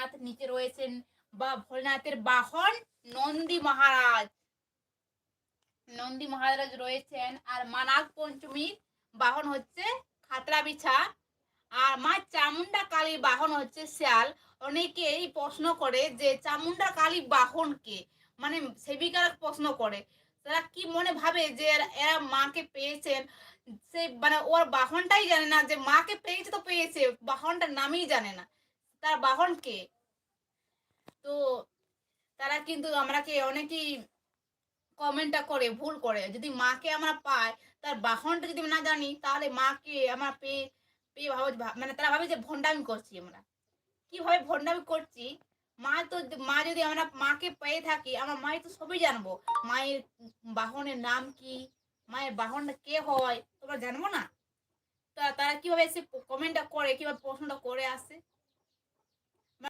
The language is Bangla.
ভোলেনাথ, নিচে রয়েছেন বা ভোলেনাথের বাহন নন্দী মহারাজ। নন্দী মহারাজ রয়েছেন। আর মা নাগ পঞ্চমীর বাহন হচ্ছে খাতরা বিছা। আর মা চামুন্ডা কালীর বাহন হচ্ছে শেয়াল। অনেকেই প্রশ্ন করে যে চামুন্ডা কালী বাহন কে, মানে সেবিকারা প্রশ্ন করে, তারা কি মনে ভাবে যে এরা মাকে পেয়েছেন, সে মানে ওর বাহনটাই জানে না, যে মাকে পেয়েছে তো পেয়েছে, বাহনটার নামই জানে না তার বাহন কে। তো তারা কিন্তু আমরাকে অনেকেই কমেন্টটা করে ভুল করে, যদি মাকে আমরা পাই তার বাহনটা যদি না জানি, তাহলে মাকে আমরা পেয়ে পেয়ে মানে তারা ভাবে যে ভণ্ডামি করছি আমরা। কিভাবে ভণ্ডামি করছি, মা তো, মা যদি আমরা মাকে পেয়ে থাকি, আমরা মায়ের তো সবই জানবো। মায়ের বাহনের নাম কি, মায়ের বাহনটা কে হয়, তোমরা জানবো না? তারা কিভাবে এসে কমেন্টটা করে, কিভাবে প্রশ্নটা করে আসে।